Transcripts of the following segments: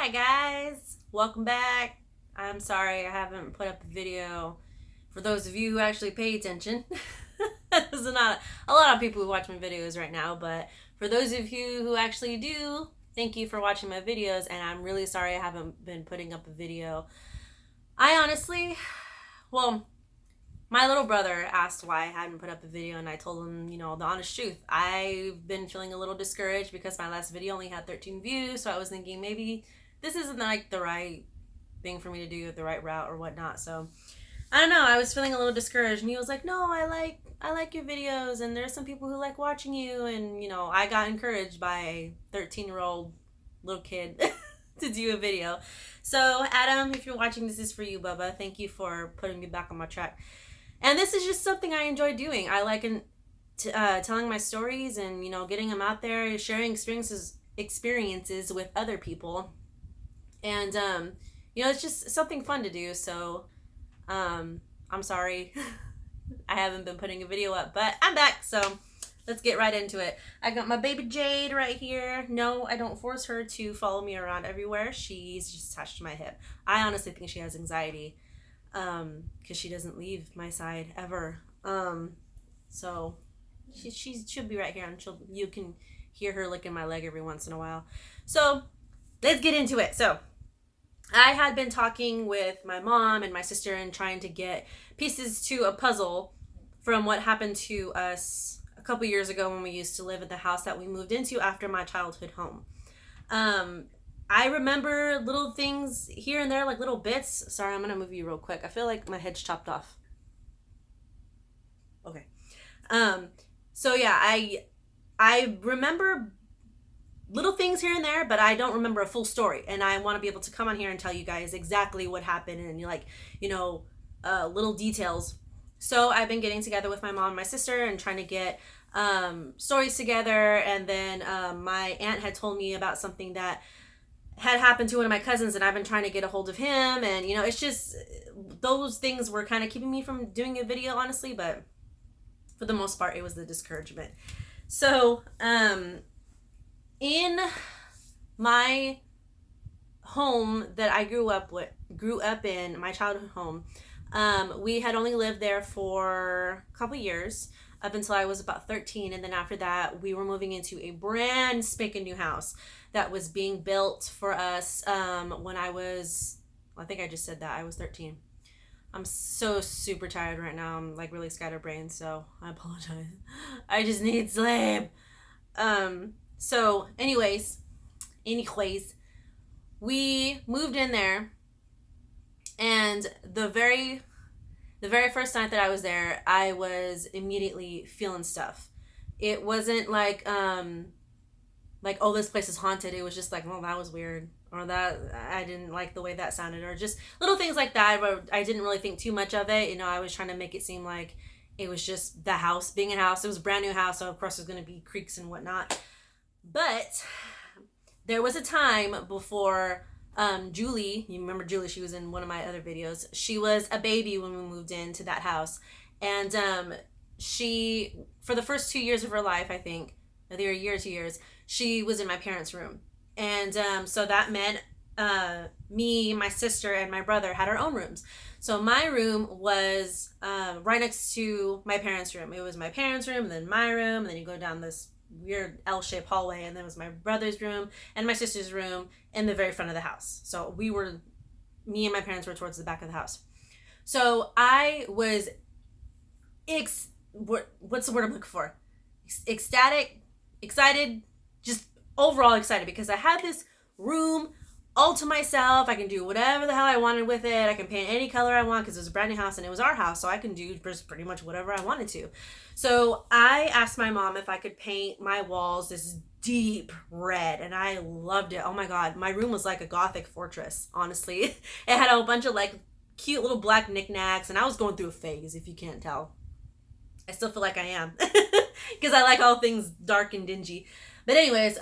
Hi guys, welcome back. I'm sorry I haven't put up a video for those of you who actually pay attention. There's not a lot of people who watch my videos right now, but for those of you who actually do, thank you for watching my videos, and I'm really sorry I haven't been putting up a video. I honestly, well, my little brother asked why I hadn't put up a video, and I told him, the honest truth. I've been feeling a little discouraged because my last video only had 13 views, so I was thinking maybe this isn't like the right thing for me to do, the right route or whatnot. So I don't know. I was feeling a little discouraged, and he was like, "No, I like your videos, and there's some people who like watching you." And I got encouraged by a 13-year-old little kid to do a video. So Adam, if you're watching, this is for you, Bubba. Thank you for putting me back on my track. And this is just something I enjoy doing. I like telling my stories and getting them out there, sharing experiences with other people, and it's just something fun to do. So I'm sorry I haven't been putting a video up, but I'm back. So let's get right into it. I got my baby Jade right here. No, I don't force her to follow me around everywhere. She's just attached to my hip. I honestly think she has anxiety because she doesn't leave my side ever. So she'll be right here, and you can hear her licking my leg every once in a while. So let's get into it. So I had been talking with my mom and my sister and trying to get pieces to a puzzle from what happened to us a couple years ago when we used to live at the house that we moved into after my childhood home. I remember little things here and there, like little bits. Sorry, I'm going to move you real quick. I feel like my head's chopped off. Okay. So yeah, I remember little things here and there, but I don't remember a full story. And I want to be able to come on here and tell you guys exactly what happened and little details. So I've been getting together with my mom and my sister and trying to get stories together. And then my aunt had told me about something that had happened to one of my cousins, and I've been trying to get a hold of him. And, it's just those things were kind of keeping me from doing a video, honestly. But for the most part, it was the discouragement. So, in my home that I grew up in, my childhood home, we had only lived there for a couple years up until I was about 13, and then after that we were moving into a brand spanking new house that was being built for us when I think I just said that I was 13. I'm so super tired right now. I'm like really scatterbrained, so I apologize. I just need sleep. So anyways, we moved in there, and the very first night that I was there, I was immediately feeling stuff. It wasn't like oh, this place is haunted. It was just like, well, that was weird, or that I didn't like the way that sounded, or just little things like that. But I didn't really think too much of it. I was trying to make it seem like it was just the house being a house. It was a brand new house, so of course there's going to be creaks and whatnot. But there was a time before Julie, you remember Julie, she was in one of my other videos. She was a baby when we moved into that house. And she, for the first 2 years of her life, I think, either a year or 2 years, she was in my parents' room. And so that meant me, my sister, and my brother had our own rooms. So my room was right next to my parents' room. It was my parents' room, and then my room, and then you go down this weird L-shaped hallway, and then it was my brother's room and my sister's room in the very front of the house. So me and my parents were towards the back of the house. So I was what's the word I'm looking for? Ecstatic, excited, just overall excited, because I had this room all to myself. I can do whatever the hell I wanted with it. I can paint any color I want because it was a brand new house and it was our house, so I can do just pretty much whatever I wanted to. So I asked my mom if I could paint my walls this deep red, and I loved it. Oh my god, my room was like a gothic fortress, honestly. It had a bunch of like cute little black knickknacks, and I was going through a phase, if you can't tell. I still feel like I am because I like all things dark and dingy. But anyways,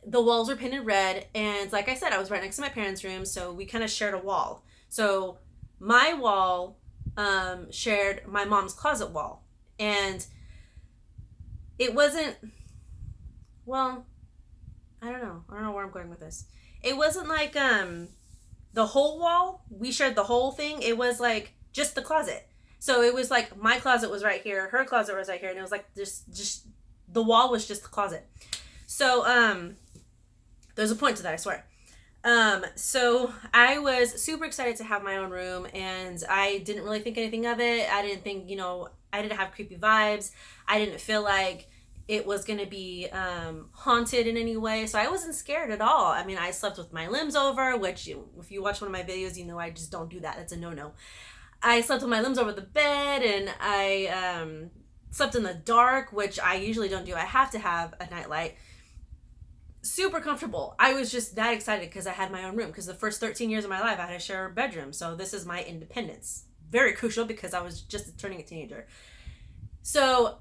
the walls were painted red, and like I said, I was right next to my parents' room, so we kind of shared a wall. So my wall shared my mom's closet wall, and it wasn't, well, I don't know where I'm going with this. it wasn't like the whole wall. We shared the whole thing. It was like just the closet. So it was like my closet was right here, her closet was right here, and it was like just the wall was just the closet. So there's a point to that, I swear. So I was super excited to have my own room, and I didn't really think anything of it. I didn't think, I didn't have creepy vibes. I didn't feel like it was going to be haunted in any way. So I wasn't scared at all. I mean, I slept with my limbs over, which if you watch one of my videos, I just don't do that. That's a no-no. I slept with my limbs over the bed, and I slept in the dark, which I usually don't do. I have to have a nightlight. Super comfortable. I was just that excited because I had my own room, because the first 13 years of my life I had to share a bedroom. So this is my independence. Very crucial because I was just turning a teenager. So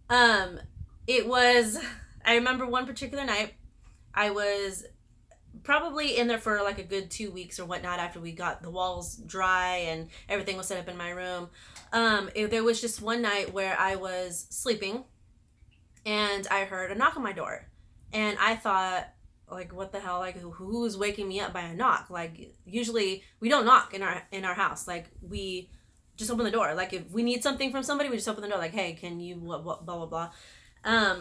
it was, I remember one particular night, I was probably in there for like a good 2 weeks or whatnot after we got the walls dry and everything was set up in my room. There was just one night where I was sleeping and I heard a knock on my door. And I thought, like, what the hell? Like, who's waking me up by a knock? Like, usually we don't knock in our house. Like, we just open the door. Like, if we need something from somebody, we just open the door. Like, hey, can you blah blah blah.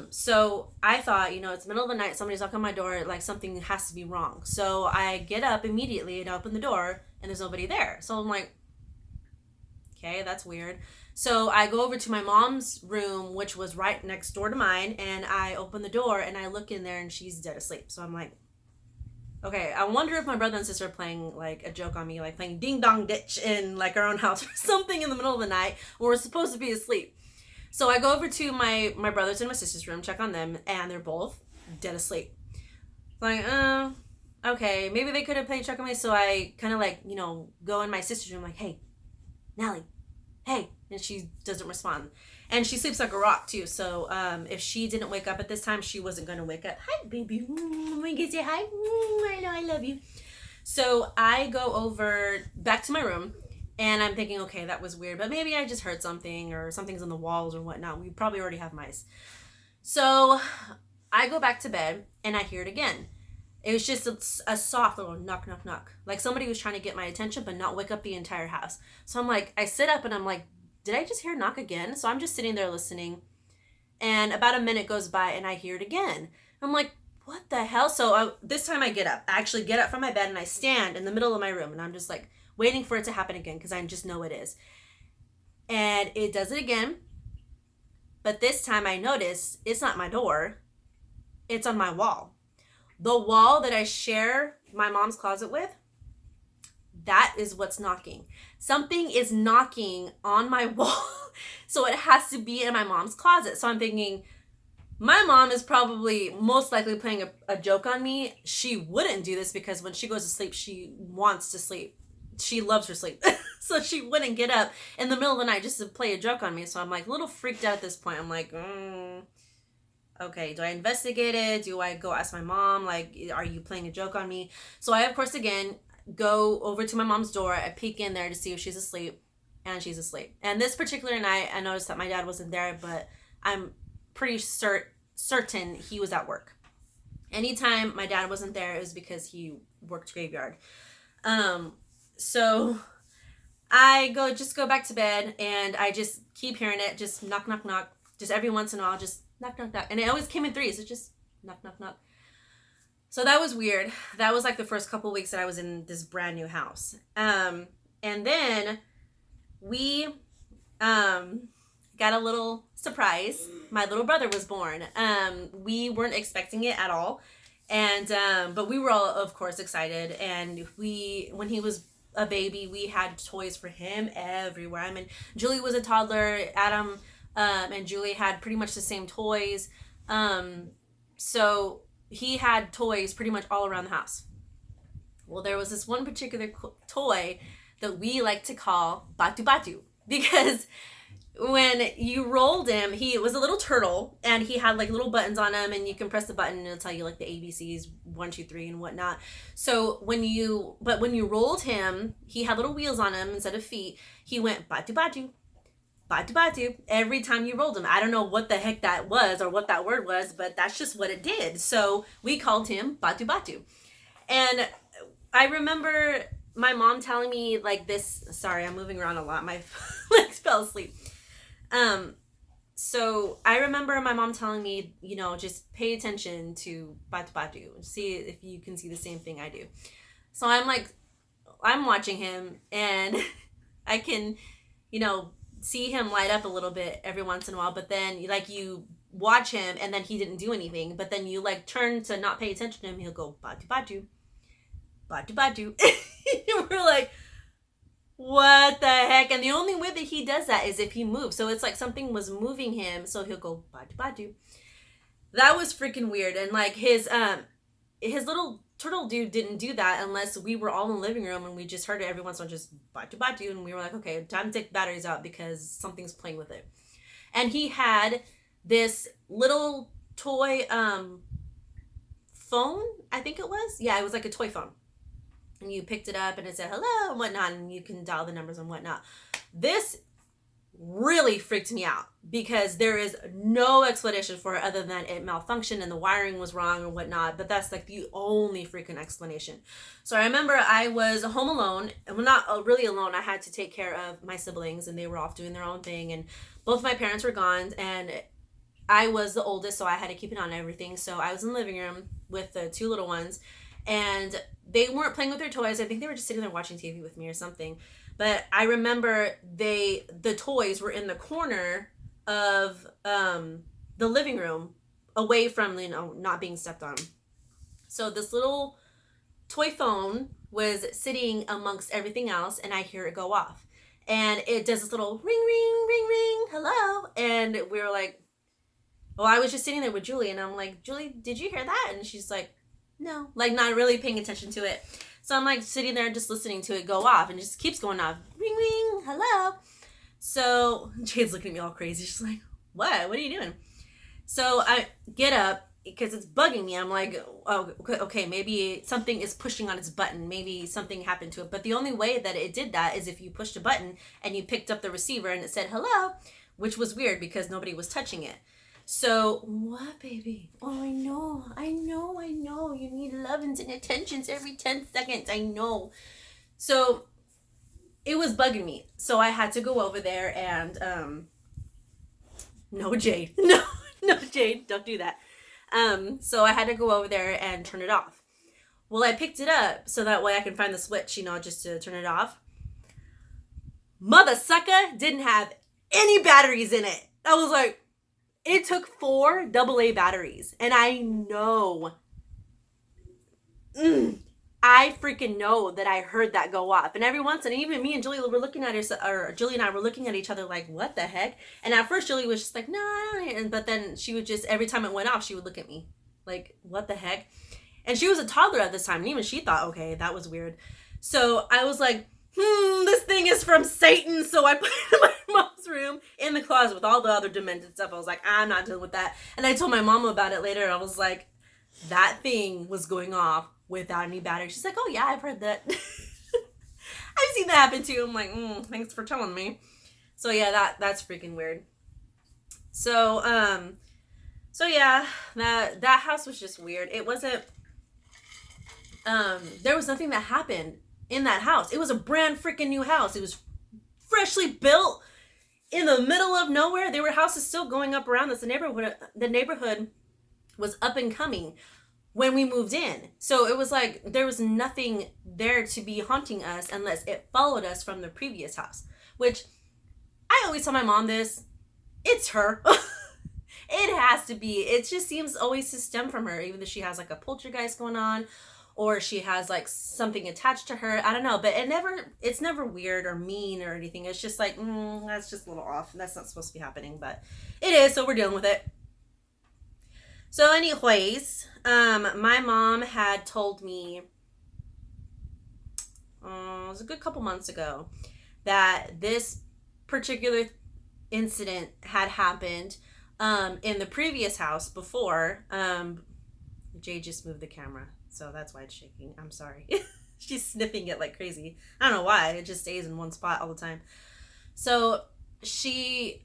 So I thought, it's the middle of the night. Somebody's knocking on my door. Like, something has to be wrong. So I get up immediately and open the door, and there's nobody there. So I'm like, okay, that's weird. So I go over to my mom's room, which was right next door to mine, and I open the door and I look in there and she's dead asleep. So I'm like, okay, I wonder if my brother and sister are playing like a joke on me, like playing ding dong ditch in like our own house or something in the middle of the night when we're supposed to be asleep. So I go over to my brother's and my sister's room, check on them, and they're both dead asleep. Like, okay, maybe they could have played check on me. So I kind of like, go in my sister's room like, hey, Nally, hey. And she doesn't respond. And she sleeps like a rock too. So if she didn't wake up at this time, she wasn't going to wake up. Hi, baby. I can say hi. I know I love you. So I go over back to my room. And I'm thinking, okay, that was weird. But maybe I just heard something, or something's on the walls or whatnot. We probably already have mice. So I go back to bed and I hear it again. It was just a soft little knock, knock, knock. Like somebody was trying to get my attention but not wake up the entire house. So I'm like, I sit up and I'm like, did I just hear a knock again? So I'm just sitting there listening. And about a minute goes by and I hear it again. I'm like, what the hell? So this time I get up. I actually get up from my bed and I stand in the middle of my room. And I'm just like waiting for it to happen again because I just know it is. And it does it again. But this time I notice it's not my door. It's on my wall. The wall that I share my mom's closet with, that is what's knocking. Something is knocking on my wall. So it has to be in my mom's closet. So I'm thinking, my mom is probably most likely playing a joke on me. She wouldn't do this because when she goes to sleep, she wants to sleep. She loves her sleep. So she wouldn't get up in the middle of the night just to play a joke on me. So I'm like a little freaked out at this point. I'm like, okay, do I investigate it? Do I go ask my mom? Like, are you playing a joke on me? So I, of course, again, go over to my mom's door. I peek in there to see if she's asleep, and she's asleep. And this particular night, I noticed that my dad wasn't there, but I'm pretty certain he was at work. Anytime my dad wasn't there, it was because he worked graveyard. So I go back to bed, and I just keep hearing it, just knock, knock, knock, just every once in a while, just knock, knock, knock. And it always came in threes. It's just knock, knock, knock. So that was weird. That was like the first couple weeks that I was in this brand new house. And then we got a little surprise. My little brother was born. We weren't expecting it at all. And but we were all, of course, excited. And when he was a baby, we had toys for him everywhere. I mean, Julie was a toddler. Adam and Julie had pretty much the same toys. So he had toys pretty much all around the house. Well, there was this one particular toy that we like to call Batu Batu, because when you rolled him, he was a little turtle, and he had like little buttons on him, and you can press the button and it'll tell you like the ABCs, 1, 2, 3 and whatnot. So when you rolled him, he had little wheels on him instead of feet. He went Batu Batu, Batu Batu every time you rolled him. I don't know what the heck that was or what that word was, but that's just what it did. So we called him Batu Batu. And I remember my mom telling me like this. Sorry, I'm moving around a lot. My legs fell asleep. So I remember my mom telling me, you know, just pay attention to batu batu. See if you can see the same thing I do. So I'm like, I'm watching him and I can, you know, see him light up a little bit every once in a while. But then like you watch him and then he didn't do anything. But then you like turn to not pay attention to him. He'll go batu batu, batu batu. We're like, what the heck? And the only way that he does that is if he moves. So it's like something was moving him. So he'll go batu batu. That was freaking weird. And like his little turtle dude didn't do that unless we were all in the living room and we just heard it every once in a while, just batu batu. And we were like, okay, time to take batteries out because something's playing with it. And he had this little toy phone, I think it was. Yeah, it was like a toy phone. And you picked it up and it said hello and whatnot, and you can dial the numbers and whatnot. This really freaked me out because there is no explanation for it other than it malfunctioned and the wiring was wrong or whatnot. But that's like the only freaking explanation. So I remember I was home alone, and well, not really alone. I had to take care of my siblings and they were off doing their own thing, and both my parents were gone, and I was the oldest, so I had to keep an eye on everything. So I was in the living room with the two little ones, and they weren't playing with their toys. I think they were just sitting there watching TV with me or something. But I remember the toys were in the corner of the living room, away from, you know, not being stepped on. So this little toy phone was sitting amongst everything else, and I hear it go off. And it does this little ring, ring, ring, ring, hello. And we were like, well, I was just sitting there with Julie, and I'm like, Julie, did you hear that? And she's like, no, like not really paying attention to it. So I'm like sitting there just listening to it go off, and it just keeps going off. Ring, ring, hello. So Jade's looking at me all crazy. She's like, what? What are you doing? So I get up because it's bugging me. I'm like, oh, okay, maybe something is pushing on its button. Maybe something happened to it. But the only way that it did that is if you pushed a button and you picked up the receiver and it said hello, which was weird because nobody was touching it. So, what, baby? Oh, I know. You need lovings and attentions every 10 seconds. I know. So, it was bugging me. So, I had to go over there and, no, Jade. No, Jade, don't do that. So, I had to go over there and turn it off. Well, I picked it up so that way I can find the switch, you know, just to turn it off. Mother sucker didn't have any batteries in it. I was like, it took 4 AA batteries. And I know, I freaking know that I heard that go off. And every once, and even me and Julie were looking at her, or Julie and I were looking at each other like, what the heck? And at first Julie was just like, no, I don't. But then she would just, every time it went off, she would look at me like, what the heck? And she was a toddler at this time. And even she thought, okay, that was weird. So I was like, this thing is from Satan. So I put it in my mom's room in the closet with all the other demented stuff. I was like, I'm not dealing with that. And I told my mom about it later. I was like, that thing was going off without any battery. She's like, oh yeah, I've heard that. I've seen that happen too. I'm like, thanks for telling me. So yeah, that's freaking weird. So yeah, that house was just weird. It wasn't, there was nothing that happened in that house. It was a brand freaking new house. It was freshly built in the middle of nowhere. There were houses still going up around us. The neighborhood was up and coming when we moved in. So it was like there was nothing there to be haunting us unless it followed us from the previous house, which I always tell my mom this. It's her. It has to be. It just seems always to stem from her, even though she has like a poltergeist going on, or she has like something attached to her. I don't know, but it's never weird or mean or anything. It's just like, that's just a little off. That's not supposed to be happening, but it is, so we're dealing with it. So anyways, my mom had told me, it was a good couple months ago, that this particular incident had happened in the previous house before. Jay just moved the camera, so that's why it's shaking. I'm sorry. She's sniffing it like crazy. I don't know why. It just stays in one spot all the time. So she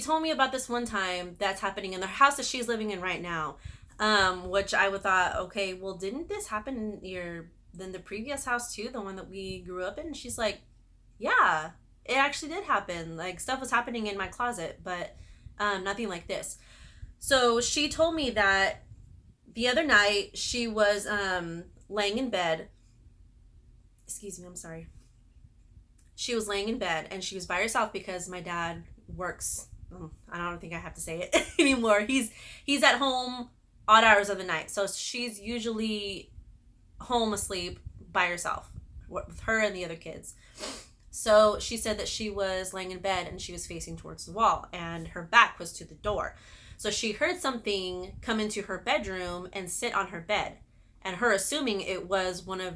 told me about this one time that's happening in the house that she's living in right now. Which I would thought, okay, well, didn't this happen in the previous house too, the one that we grew up in? And she's like, yeah, it actually did happen. Like, stuff was happening in my closet, but nothing like this. So she told me that the other night she was laying in bed. Excuse me, I'm sorry. She was laying in bed and she was by herself because my dad works. I don't think I have to say it anymore. He's at home odd hours of the night, so she's usually home asleep by herself with her and the other kids. So she said that she was laying in bed and she was facing towards the wall and her back was to the door. So she heard something come into her bedroom and sit on her bed. And her assuming it was one of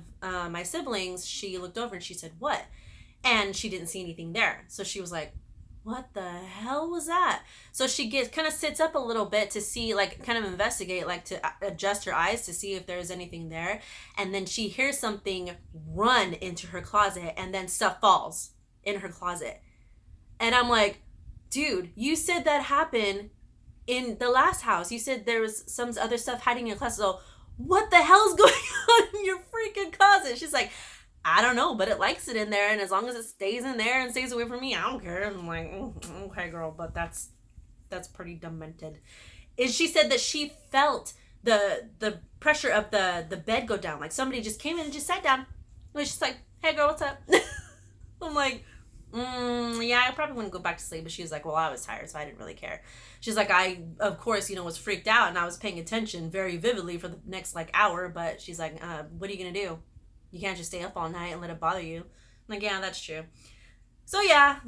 my siblings, she looked over and she said, "What?" And she didn't see anything there. So she was like, "What the hell was that?" So she kind of sits up a little bit to see, like, kind of investigate, like to adjust her eyes to see if there's anything there. And then she hears something run into her closet and then stuff falls in her closet. And I'm like, dude, you said that happened in the last house. You said there was some other stuff hiding in your closet. So what the hell's going on in your freaking closet? She's like, I don't know, but it likes it in there, and as long as it stays in there and stays away from me, I don't care. I'm like, okay, girl, but that's pretty demented. And she said that she felt the pressure of the bed go down, like somebody just came in and just sat down. And was just like, "Hey, girl, what's up?" I'm like, yeah, I probably wouldn't go back to sleep. But she was like, well, I was tired, so I didn't really care. She's like, I, of course, was freaked out, and I was paying attention very vividly for the next, like, hour. But she's like, what are you going to do? You can't just stay up all night and let it bother you. I'm like, yeah, that's true. So, yeah,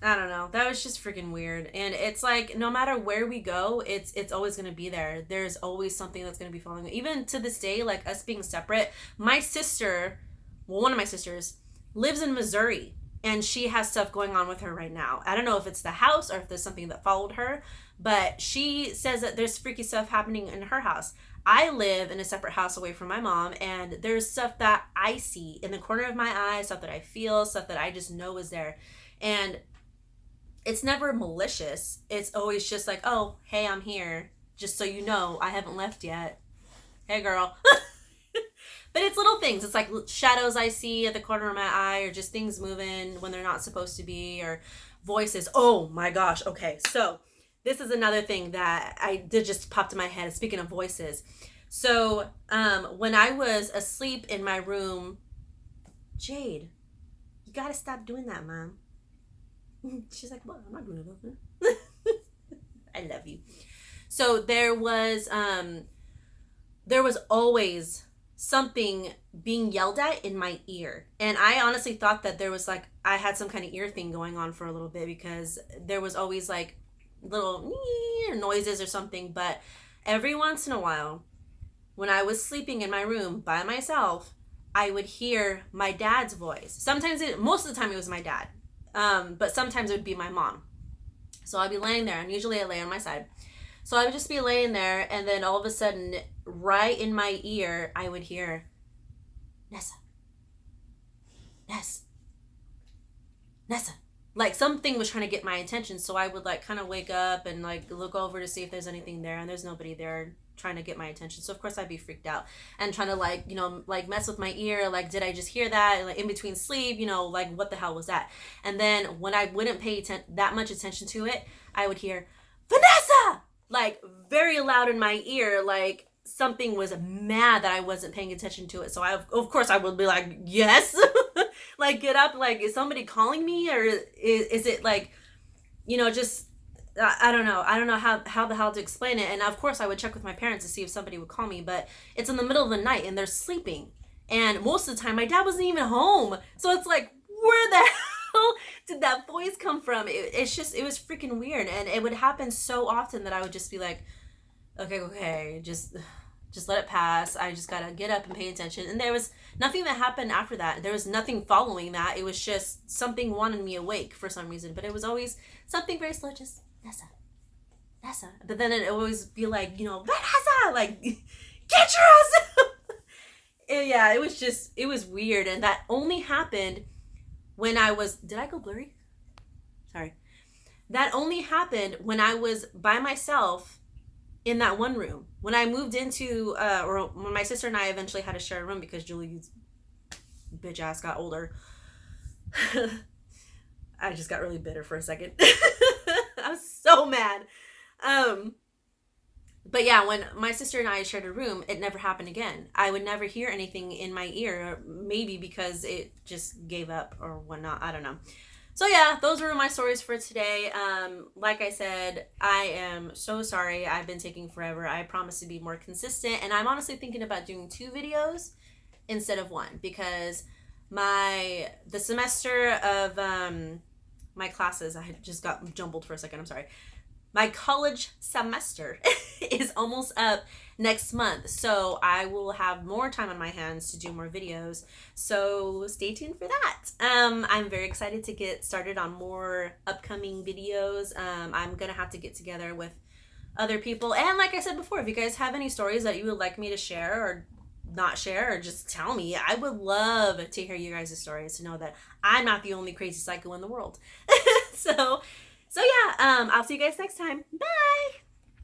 I don't know. That was just freaking weird. And it's like, no matter where we go, it's always going to be there. There's always something that's going to be following me. Even to this day, like, us being separate, my sister, well, one of my sisters, lives in Missouri. And she has stuff going on with her right now. I don't know if it's the house or if there's something that followed her. But she says that there's freaky stuff happening in her house. I live in a separate house away from my mom, and there's stuff that I see in the corner of my eye, stuff that I feel, stuff that I just know is there. And it's never malicious. It's always just like, oh, hey, I'm here. Just so you know, I haven't left yet. Hey, girl. But it's little things. It's like shadows I see at the corner of my eye, or just things moving when they're not supposed to be, or voices. Oh, my gosh. Okay, so this is another thing that just popped in my head. Speaking of voices. So when I was asleep in my room, Jade, you got to stop doing that, Mom. She's like, well, I'm not doing it. I love you. So there was always something being yelled at in my ear. And I honestly thought that there was, like, I had some kind of ear thing going on for a little bit, because there was always, like, little noises or something. But every once in a while, when I was sleeping in my room by myself, I would hear my dad's voice. Most of the time it was my dad. But sometimes it would be my mom. So I'd be laying there, and usually I lay on my side. So I would just be laying there, and then all of a sudden, right in my ear, I would hear, Nessa. Like, something was trying to get my attention, so I would, like, kind of wake up and, like, look over to see if there's anything there, and there's nobody there trying to get my attention. So of course I'd be freaked out and trying to, like, like, mess with my ear, like, did I just hear that? And, like, in between sleep, like, what the hell was that? And then when I wouldn't pay that much attention to it, I would hear, Vanessa, like, very loud in my ear, like something was mad that I wasn't paying attention to it. So of course I would be like, yes. Like, get up, like, is somebody calling me, or is it, like, just, I don't know how the hell to explain it. And of course I would check with my parents to see if somebody would call me, but it's in the middle of the night and they're sleeping, and most of the time my dad wasn't even home. So it's like, where the hell did that voice come from? It was freaking weird. And it would happen so often that I would just be like, okay, just let it pass. I just gotta get up and pay attention. And there was nothing that happened after that. There was nothing following that. It was just something wanted me awake for some reason. But it was always something very slow, just Nessa. But then it always be like, Vanessa, like, get your ass up. And yeah, it was weird. And that only happened when did I go blurry? Sorry. That only happened when I was by myself in that one room. When I moved into, or when my sister and I eventually had to share a room because Julie's bitch ass got older. I just got really bitter for a second. I was so mad. But yeah, when my sister and I shared a room, it never happened again. I would never hear anything in my ear, maybe because it just gave up or whatnot. I don't know. So yeah, those were my stories for today. Like I said, I am so sorry. I've been taking forever. I promise to be more consistent, and I'm honestly thinking about doing 2 videos instead of 1 because the semester of my classes, I just got jumbled for a second. I'm sorry. My college semester is almost up next month, so I will have more time on my hands to do more videos. So stay tuned for that. I'm very excited to get started on more upcoming videos. I'm gonna have to get together with other people, and like I said before, if you guys have any stories that you would like me to share or not share, or just tell me, I would love to hear you guys' stories to know that I'm not the only crazy psycho in the world. So yeah, I'll see you guys next time. Bye.